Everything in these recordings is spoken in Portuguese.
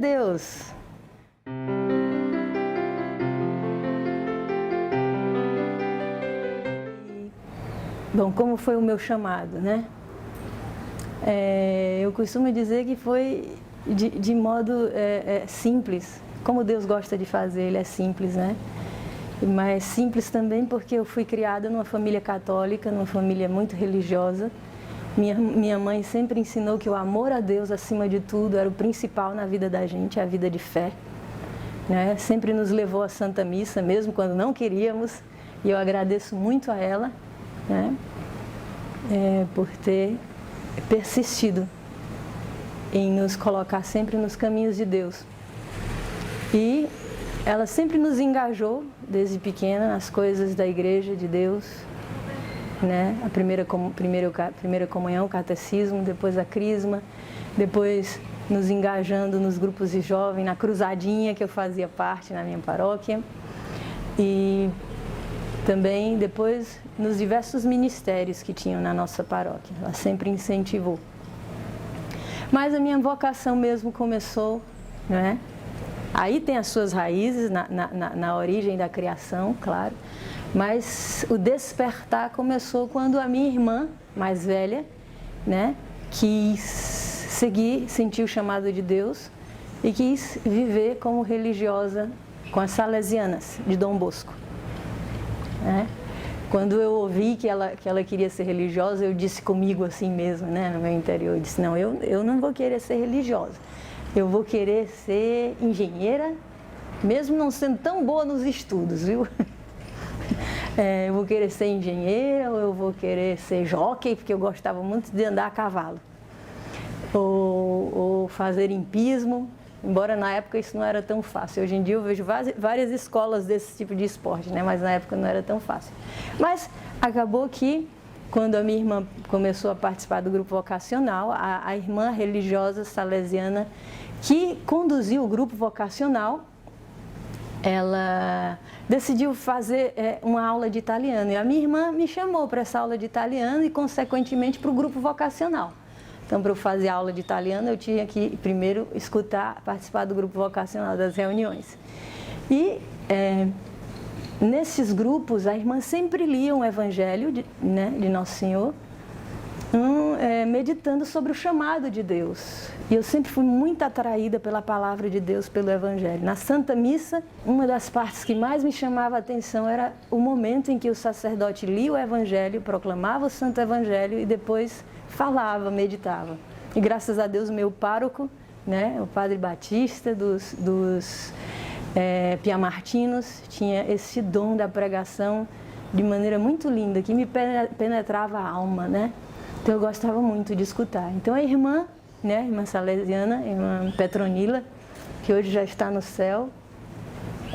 Deus! Bom, como foi o meu chamado, né? Eu costumo dizer que foi de modo simples, como Deus gosta de fazer, Ele é simples, né? Mas simples também porque eu fui criada numa família católica, numa família muito religiosa. Minha mãe sempre ensinou que o amor a Deus, acima de tudo, era o principal na vida da gente, a vida de fé, né? Sempre nos levou à Santa Missa, mesmo quando não queríamos, e eu agradeço muito a ela, né? Por ter persistido em nos colocar sempre nos caminhos de Deus. E ela sempre nos engajou, desde pequena, nas coisas da Igreja de Deus, né? A primeira comunhão, o catecismo, depois a crisma, depois nos engajando nos grupos de jovens, na cruzadinha que eu fazia parte na minha paróquia, e também depois nos diversos ministérios que tinham na nossa paróquia. Ela sempre incentivou. Mas a minha vocação mesmo começou, né? Aí tem as suas raízes na origem da criação, claro, mas o despertar começou quando a minha irmã mais velha, né, quis seguir, sentiu o chamado de Deus e quis viver como religiosa com as salesianas de Dom Bosco, né? Quando eu ouvi que ela queria ser religiosa, eu disse comigo assim mesmo, né, no meu interior, eu disse, não, eu não vou querer ser religiosa. Eu vou querer ser engenheira, mesmo não sendo tão boa nos estudos, viu? Eu vou querer ser engenheira, ou eu vou querer ser jockey, porque eu gostava muito de andar a cavalo. Ou fazer himpismo, embora na época isso não era tão fácil. Hoje em dia eu vejo várias escolas desse tipo de esporte, né? Mas na época não era tão fácil. Mas acabou que, quando a minha irmã começou a participar do grupo vocacional, a irmã religiosa salesiana que conduziu o grupo vocacional, ela decidiu fazer uma aula de italiano. E a minha irmã me chamou para essa aula de italiano e, consequentemente, para o grupo vocacional. Então, para eu fazer aula de italiano, eu tinha que primeiro participar do grupo vocacional, das reuniões. E nesses grupos, a irmã sempre lia um evangelho de Nosso Senhor, meditando sobre o chamado de Deus. E eu sempre fui muito atraída pela palavra de Deus, pelo Evangelho. Na Santa Missa, uma das partes que mais me chamava a atenção era o momento em que o sacerdote lia o Evangelho, proclamava o Santo Evangelho e depois falava, meditava. E graças a Deus o meu pároco, né, o Padre Batista dos Piamartinos, tinha esse dom da pregação de maneira muito linda, que me penetrava a alma, né? Então eu gostava muito de escutar. Então a irmã, né, irmã salesiana, irmã Petronila, que hoje já está no céu,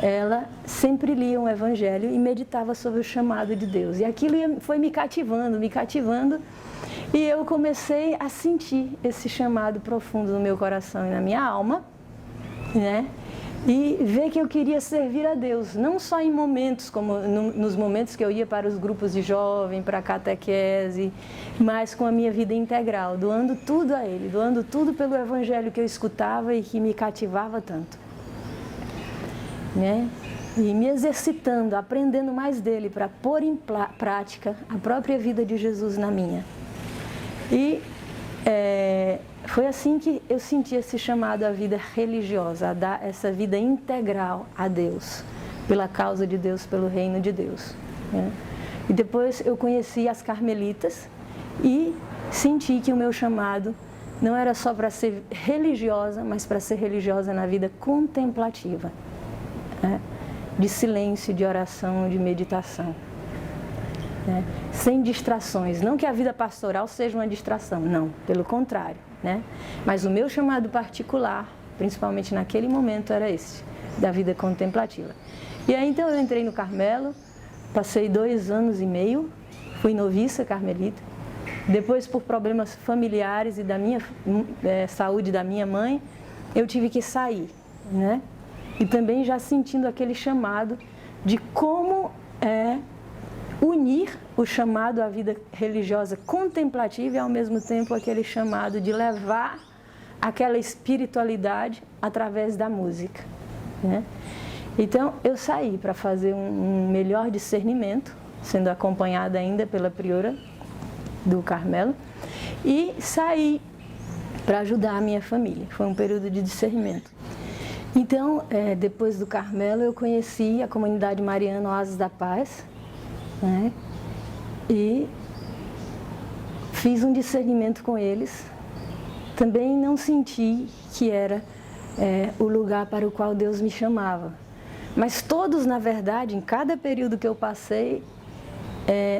ela sempre lia um evangelho e meditava sobre o chamado de Deus. E aquilo foi me cativando, e eu comecei a sentir esse chamado profundo no meu coração e na minha alma, né? E ver que eu queria servir a Deus, não só em momentos, como nos momentos que eu ia para os grupos de jovem, para a catequese, mas com a minha vida integral, doando tudo a Ele, doando tudo pelo Evangelho que eu escutava e que me cativava tanto, né? E me exercitando, aprendendo mais dele para pôr em prática a própria vida de Jesus na minha. E foi assim que eu senti esse chamado à vida religiosa, a dar essa vida integral a Deus, pela causa de Deus, pelo reino de Deus, né? E depois eu conheci as Carmelitas e senti que o meu chamado não era só para ser religiosa, mas para ser religiosa na vida contemplativa, né? De silêncio, de oração, de meditação, né? Sem distrações. Não que a vida pastoral seja uma distração, não, pelo contrário, né? Mas o meu chamado particular, principalmente naquele momento, era esse, da vida contemplativa. E aí então eu entrei no Carmelo, passei 2 anos e meio, fui noviça carmelita. Depois, por problemas familiares e da minha saúde da minha mãe, eu tive que sair, né? E também já sentindo aquele chamado de como unir o chamado à vida religiosa contemplativa e, ao mesmo tempo, aquele chamado de levar aquela espiritualidade através da música, né? Então, eu saí para fazer um melhor discernimento, sendo acompanhada ainda pela priora do Carmelo, e saí para ajudar a minha família. Foi um período de discernimento. Então, depois do Carmelo, eu conheci a comunidade mariana Oásis da Paz, né? E fiz um discernimento com eles. Também não senti que era o lugar para o qual Deus me chamava. Mas todos, na verdade, em cada período que eu passei,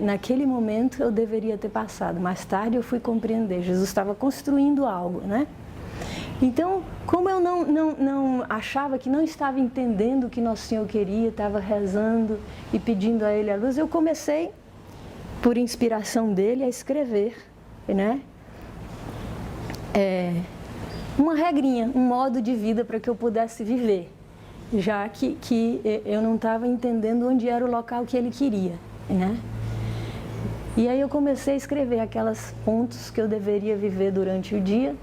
naquele momento eu deveria ter passado. Mais tarde eu fui compreender. Jesus estava construindo algo, né? Então, como eu não achava que não estava entendendo o que Nosso Senhor queria, estava rezando e pedindo a Ele a luz, eu comecei, por inspiração dele, a escrever, né? Uma regrinha, um modo de vida para que eu pudesse viver, já que eu não estava entendendo onde era o local que ele queria, né? E aí eu comecei a escrever aqueles pontos que eu deveria viver durante o dia,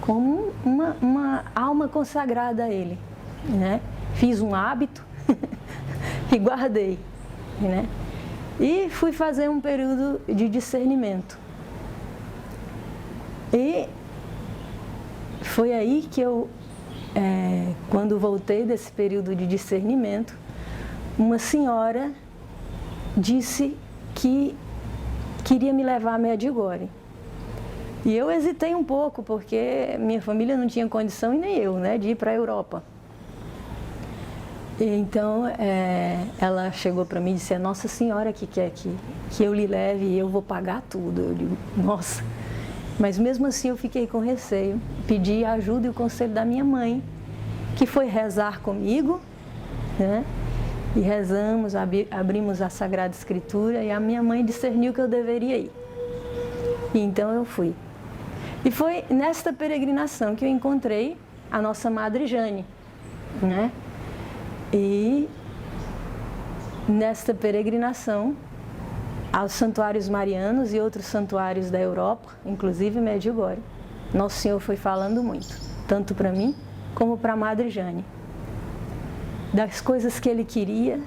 como uma alma consagrada a Ele, né? Fiz um hábito e guardei, né? E fui fazer um período de discernimento. E foi aí que eu, quando voltei desse período de discernimento, uma senhora disse que queria me levar a Medjugorje. E eu hesitei um pouco, porque minha família não tinha condição, e nem eu, né, de ir para a Europa. E então, ela chegou para mim e disse: Nossa Senhora que quer que eu lhe leve e eu vou pagar tudo. Eu digo: nossa. Mas mesmo assim eu fiquei com receio. Pedi a ajuda e o conselho da minha mãe, que foi rezar comigo, né? E rezamos, abrimos a Sagrada Escritura e a minha mãe discerniu que eu deveria ir. E então eu fui. E foi nesta peregrinação que eu encontrei a nossa Madre Jane, né? E nesta peregrinação aos santuários marianos e outros santuários da Europa, inclusive Medjugorje, Nosso Senhor foi falando muito, tanto para mim como para a Madre Jane, das coisas que Ele queria,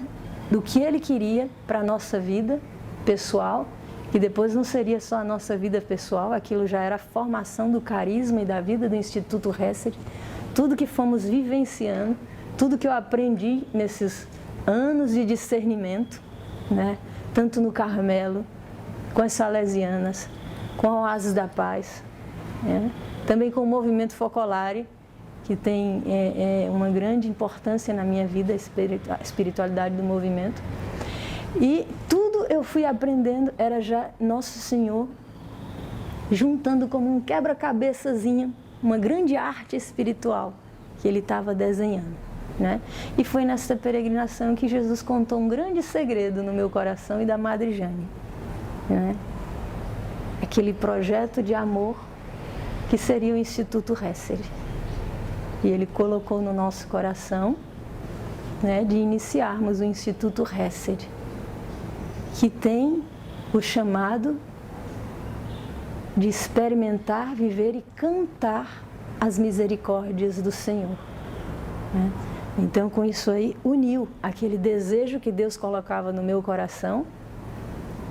do que Ele queria para a nossa vida pessoal, que depois não seria só a nossa vida pessoal, aquilo já era a formação do carisma e da vida do Instituto Hesed, tudo que fomos vivenciando, tudo que eu aprendi nesses anos de discernimento, né? Tanto no Carmelo, com as Salesianas, com a Oásis da Paz, né? Também com o movimento Focolare, que tem uma grande importância na minha vida, a espiritualidade do movimento. E tudo eu fui aprendendo, era já Nosso Senhor juntando como um quebra-cabeçazinho, uma grande arte espiritual que Ele estava desenhando, né? E foi nessa peregrinação que Jesus contou um grande segredo no meu coração e da Madre Jane, né? Aquele projeto de amor que seria o Instituto Hesed. E Ele colocou no nosso coração, né, de iniciarmos o Instituto Hesed, que tem o chamado de experimentar, viver e cantar as misericórdias do Senhor, né? Então, com isso aí, uniu aquele desejo que Deus colocava no meu coração,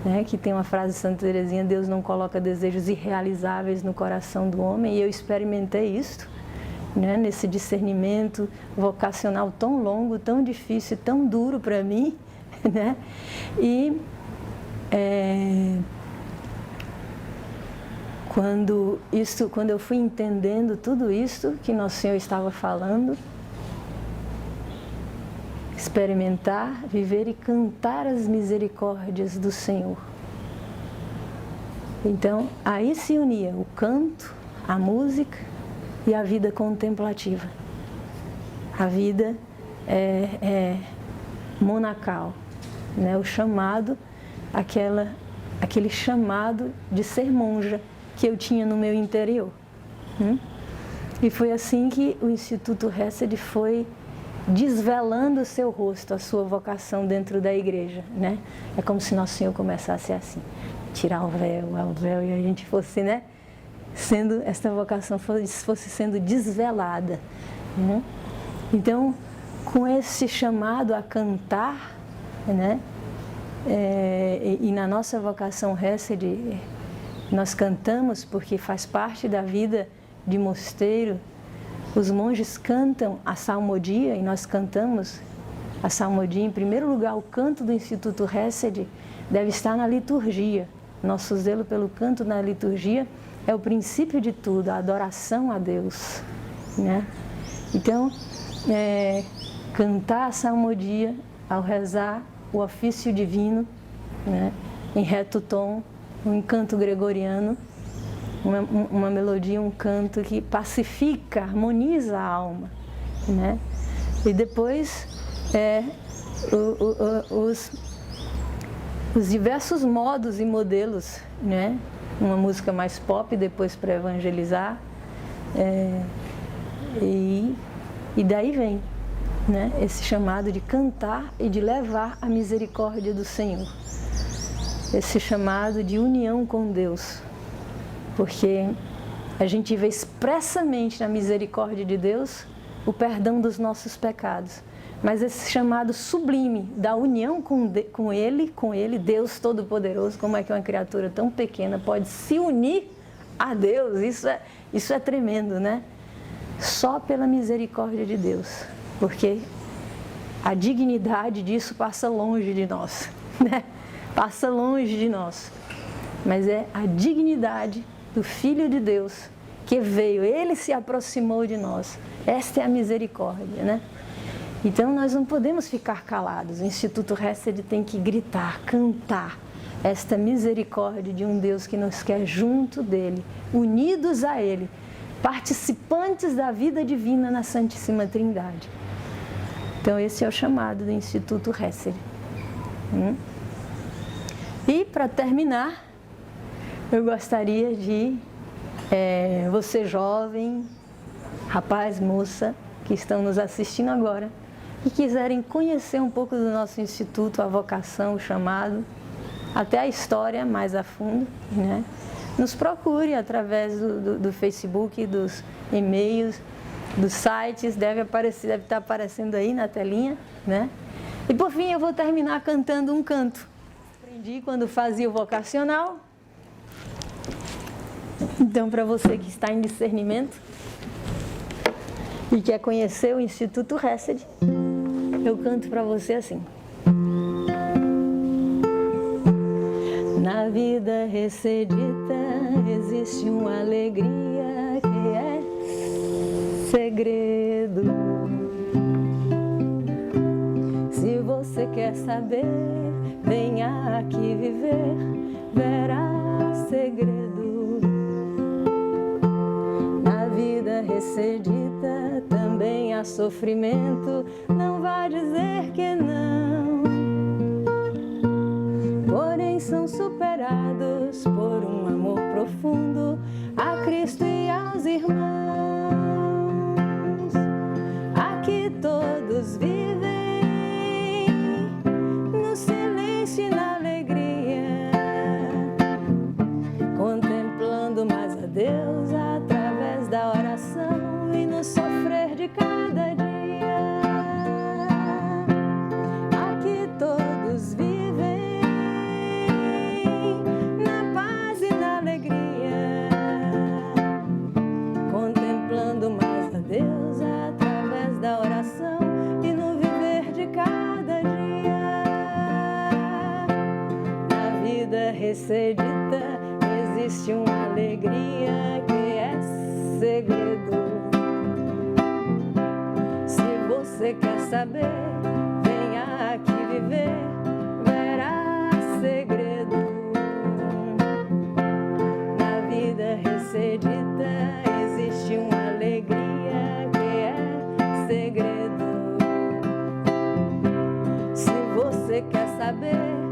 né, que tem uma frase de Santa Teresinha: Deus não coloca desejos irrealizáveis no coração do homem, e eu experimentei isso, né, nesse discernimento vocacional tão longo, tão difícil, tão duro para mim, né? E quando eu fui entendendo tudo isso que Nosso Senhor estava falando, experimentar, viver e cantar as misericórdias do Senhor. Então, aí se unia o canto, a música e a vida contemplativa. A vida monacal, né? O chamado, aquele chamado de ser monja que eu tinha no meu interior. E foi assim que o Instituto Hesed foi desvelando o seu rosto, a sua vocação dentro da igreja, né? É como se Nosso Senhor começasse assim, tirar o véu, e a gente fosse, né, esta vocação fosse sendo desvelada, né? Então, com esse chamado a cantar, né? E na nossa vocação Hesed, nós cantamos porque faz parte da vida de mosteiro. Os monges cantam a salmodia e nós cantamos a salmodia. Em primeiro lugar, o canto do Instituto Hesed deve estar na liturgia. Nosso zelo pelo canto na liturgia é o princípio de tudo, a adoração a Deus, né? Então, cantar a salmodia ao rezar o ofício divino, né? Em reto tom, um canto gregoriano, uma melodia, um canto que pacifica, harmoniza a alma, né? E depois os diversos modos e modelos, né? Uma música mais pop depois para evangelizar, e daí vem, né? Esse chamado de cantar e de levar a misericórdia do Senhor, esse chamado de união com Deus, porque a gente vê expressamente na misericórdia de Deus o perdão dos nossos pecados, mas esse chamado sublime da união com Ele, Deus Todo-Poderoso. Como é que uma criatura tão pequena pode se unir a Deus? Isso é tremendo, né? Só pela misericórdia de Deus, porque a dignidade disso passa longe de nós, né? Passa longe de nós, mas é a dignidade do Filho de Deus que veio, Ele se aproximou de nós. Esta é a misericórdia, né? Então nós não podemos ficar calados. O Instituto Hesed tem que gritar, cantar esta misericórdia de um Deus que nos quer junto dele, unidos a Ele, participantes da vida divina na Santíssima Trindade. Então esse é o chamado do Instituto Hesed. E para terminar, eu gostaria de você jovem, rapaz, moça, que estão nos assistindo agora e quiserem conhecer um pouco do nosso instituto, a vocação, o chamado, até a história mais a fundo, né? Nos procure através do Facebook, dos e-mails, dos sites, deve estar aparecendo aí na telinha, né? E por fim eu vou terminar cantando um canto. Aprendi quando fazia o vocacional. Então, para você que está em discernimento e quer conhecer o Instituto Hesed, eu canto para você assim. Na vida recedita existe uma alegria que é segredo. Se você quer saber, venha aqui viver, verá segredo. Na vida recedita também há sofrimento, não vá dizer que não. Porém são superados por um amor profundo a Cristo e aos irmãos. Aqui todos vivem no silêncio e na alegria, contemplando mais a Deus através da oração e no sofrer de cada dia. Aqui todos vivem na paz e na alegria, contemplando mais a Deus através da oração e no viver de cada dia. Na vida recedita existe uma alegria que é segredo. Se você quer saber, venha aqui viver, verá segredo. Na vida recedita existe uma alegria que é segredo. Se você quer saber,